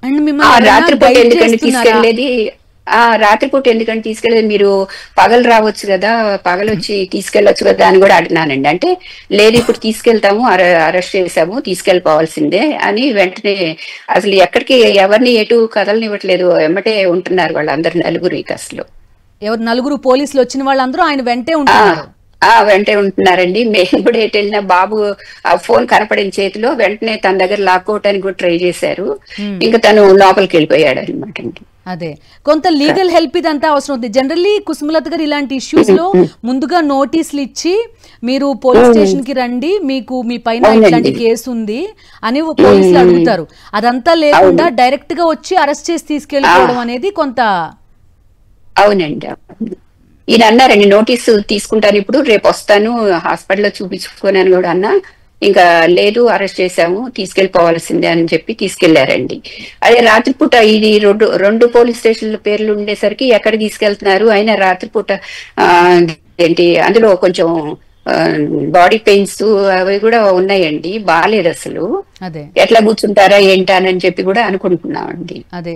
And మిమ్మల్ని ఎవరైనా రాత్రిపూట గైడ్ ఎందుకండి చేస్తున్నారా? తీసుకెళ్లేది? రాత్రిపూట ఎందుకంటే తీసుకెళ్ళేది, మీరు పగలు రావచ్చు కదా, పగలొచ్చి తీసుకెళ్ళొచ్చు కదా అని కూడా అడిగినానండి. అంటే లేదు ఇప్పుడు తీసుకెళ్తాము, అరెస్ట్ చేసాము, తీసుకెళ్ళిపోవాల్సిందే అని వెంటనే అసలు ఎక్కడికి ఎవరిని ఎటు కదలనివ్వట్లేదు. ఎమ్మటే ఉంటున్నారు వాళ్ళందరు నలుగురు ఇక అసలు. ఎవరు నలుగురు పోలీసులు వచ్చిన వాళ్ళందరూ ఆయన వెంటే ఆ ఉంటున్నారు. వెంటే ఉంటున్నారండి. మేము కూడా ఎటు వెళ్ళినా బాబు ఆ ఫోన్ కనపడిన చేతిలో వెంటనే తన దగ్గర లాక్కోవటానికి కూడా ట్రై చేశారు. హ్మ్. ఇంకా తను లోపలికి వెళ్ళిపోయాడు అనమాట అండి. అదే. కొంత లీగల్ హెల్ప్ ఇదంతా అవసరం అవుతుంది. జనరల్లీ కుసుమలత గారు ఇలాంటి ఇష్యూస్ లో ముందుగా నోటీసులు ఇచ్చి మీరు పోలీస్ స్టేషన్ కి రండి, మీకు మీ పైన ఇట్లాంటి అవునండి. కేసు ఉంది అని పోలీసులు అడుగుతారు. అదంతా లేకుండా అవును. డైరెక్ట్ గా వచ్చి అరెస్ట్ చేసి ఆ తీసుకెళ్లిపోవడం అనేది కొంత అవునండి. అవును. ఈయన అన్నారండి నోటీసు తీసుకుంటాను, ఇప్పుడు రేపు వస్తాను హాస్పిటల్లో చూపించుకొని అని కూడా అన్నా. ఇంకా లేదు అరెస్ట్ చేశాము, తీసుకెళ్లిపోవాల్సిందే అని చెప్పి తీసుకెళ్లారండి. అదే రాత్రిపూట ఇది రెండు రెండు పోలీస్ స్టేషన్ల పేర్లు ఉండేసరికి ఎక్కడ తీసుకెళ్తున్నారు, అయినా రాత్రిపూట ఆ ఏంటి అందులో కొంచెం బాడీ పెయిన్స్ అవి కూడా ఉన్నాయండి, బాలేదు అసలు. అదే. ఎట్లా కూర్చుంటారా ఏంటా అని చెప్పి కూడా అనుకుంటున్నామండి. అదే.